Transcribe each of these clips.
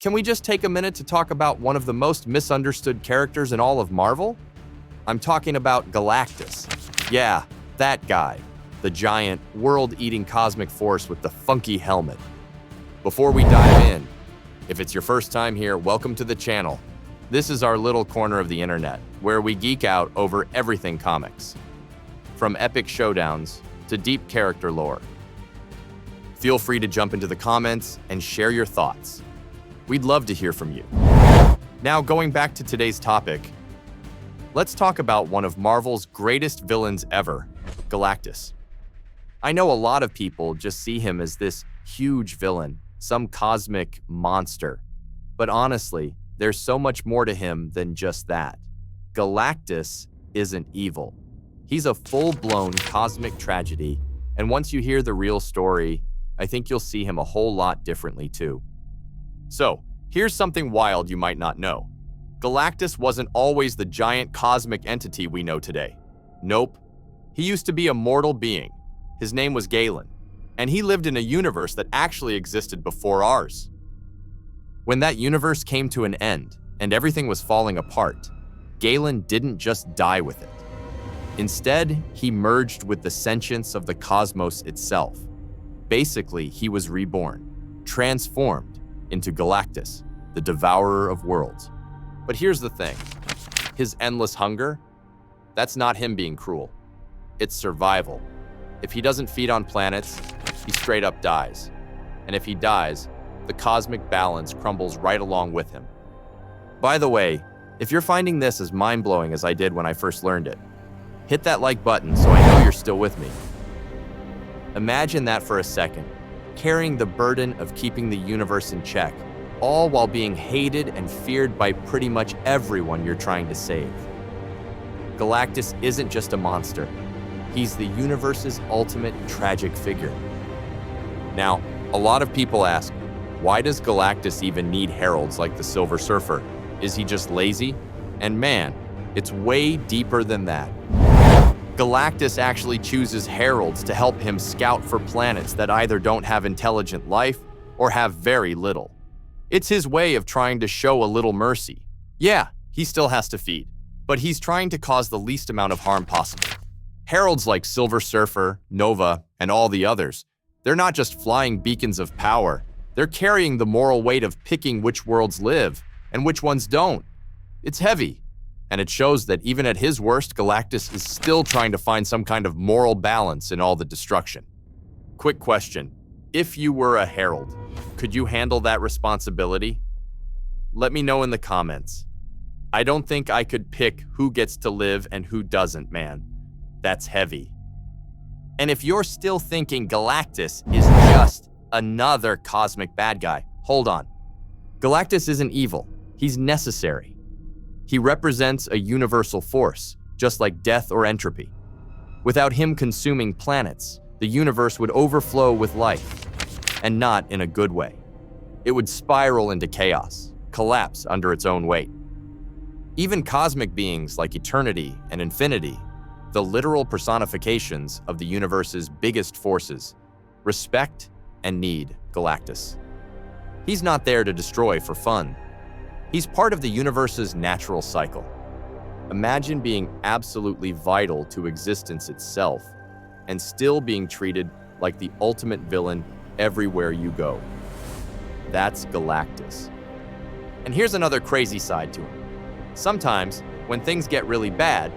Can we just take a minute to talk about one of the most misunderstood characters in all of Marvel? I'm talking about Galactus. Yeah, that guy. The giant, world-eating cosmic force with the funky helmet. Before we dive in, if it's your first time here, welcome to the channel. This is our little corner of the internet, where we geek out over everything comics. From epic showdowns to deep character lore. Feel free to jump into the comments and share your thoughts. We'd love to hear from you. Now, going back to today's topic, let's talk about one of Marvel's greatest villains ever, Galactus. I know a lot of people just see him as this huge villain, some cosmic monster. But honestly, there's so much more to him than just that. Galactus isn't evil. He's a full-blown cosmic tragedy, and once you hear the real story, I think you'll see him a whole lot differently too. So, here's something wild you might not know. Galactus wasn't always the giant cosmic entity we know today. Nope. He used to be a mortal being. His name was Galan, and he lived in a universe that actually existed before ours. When that universe came to an end and everything was falling apart, Galan didn't just die with it. Instead, he merged with the sentience of the cosmos itself. Basically, he was reborn, transformed into Galactus, the Devourer of Worlds. But here's the thing. His endless hunger? That's not him being cruel. It's survival. If he doesn't feed on planets, he straight up dies. And if he dies, the cosmic balance crumbles right along with him. By the way, if you're finding this as mind-blowing as I did when I first learned it, hit that like button so I know you're still with me. Imagine that for a second, carrying the burden of keeping the universe in check, all while being hated and feared by pretty much everyone you're trying to save. Galactus isn't just a monster. He's the universe's ultimate tragic figure. Now, a lot of people ask, why does Galactus even need heralds like the Silver Surfer? Is he just lazy? And man, it's way deeper than that. Galactus actually chooses heralds to help him scout for planets that either don't have intelligent life or have very little. It's his way of trying to show a little mercy. Yeah, he still has to feed, but he's trying to cause the least amount of harm possible. Heralds like Silver Surfer, Nova, and all the others, they're not just flying beacons of power, they're carrying the moral weight of picking which worlds live and which ones don't. It's heavy. And it shows that even at his worst, Galactus is still trying to find some kind of moral balance in all the destruction. Quick question. If you were a herald, could you handle that responsibility? Let me know in the comments. I don't think I could pick who gets to live and who doesn't, man. That's heavy. And if you're still thinking Galactus is just another cosmic bad guy, hold on. Galactus isn't evil. He's necessary. He represents a universal force, just like death or entropy. Without him consuming planets, the universe would overflow with life, and not in a good way. It would spiral into chaos, collapse under its own weight. Even cosmic beings like eternity and infinity, the literal personifications of the universe's biggest forces, respect and need Galactus. He's not there to destroy for fun. He's part of the universe's natural cycle. Imagine being absolutely vital to existence itself and still being treated like the ultimate villain everywhere you go. That's Galactus. And here's another crazy side to him. Sometimes, when things get really bad,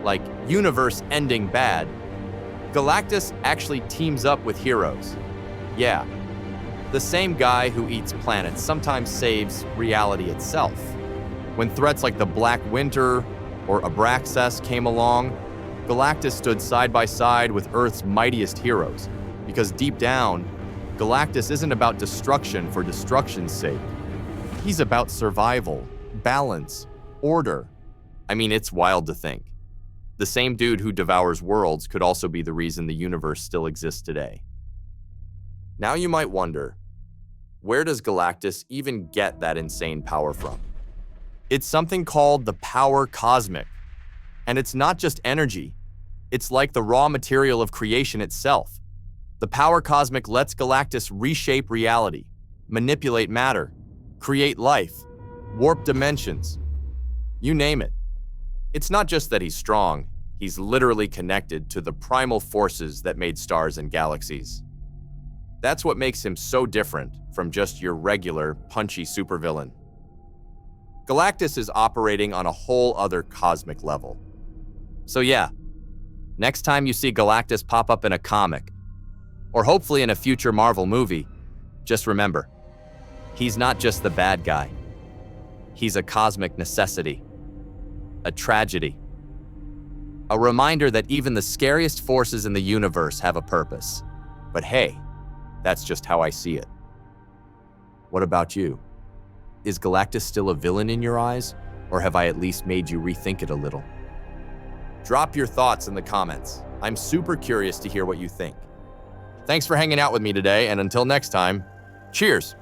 like universe-ending bad, Galactus actually teams up with heroes. Yeah. The same guy who eats planets sometimes saves reality itself. When threats like the Black Winter or Abraxas came along, Galactus stood side by side with Earth's mightiest heroes, because deep down, Galactus isn't about destruction for destruction's sake. He's about survival, balance, order. I mean, it's wild to think. The same dude who devours worlds could also be the reason the universe still exists today. Now you might wonder, where does Galactus even get that insane power from? It's something called the power cosmic. And it's not just energy. It's like the raw material of creation itself. The power cosmic lets Galactus reshape reality, manipulate matter, create life, warp dimensions, you name it. It's not just that he's strong, he's literally connected to the primal forces that made stars and galaxies. That's what makes him so different from just your regular, punchy supervillain. Galactus is operating on a whole other cosmic level. So yeah, next time you see Galactus pop up in a comic, or hopefully in a future Marvel movie, just remember, he's not just the bad guy. He's a cosmic necessity, a tragedy, a reminder that even the scariest forces in the universe have a purpose. But hey, that's just how I see it. What about you? Is Galactus still a villain in your eyes, or have I at least made you rethink it a little? Drop your thoughts in the comments. I'm super curious to hear what you think. Thanks for hanging out with me today, and until next time, cheers!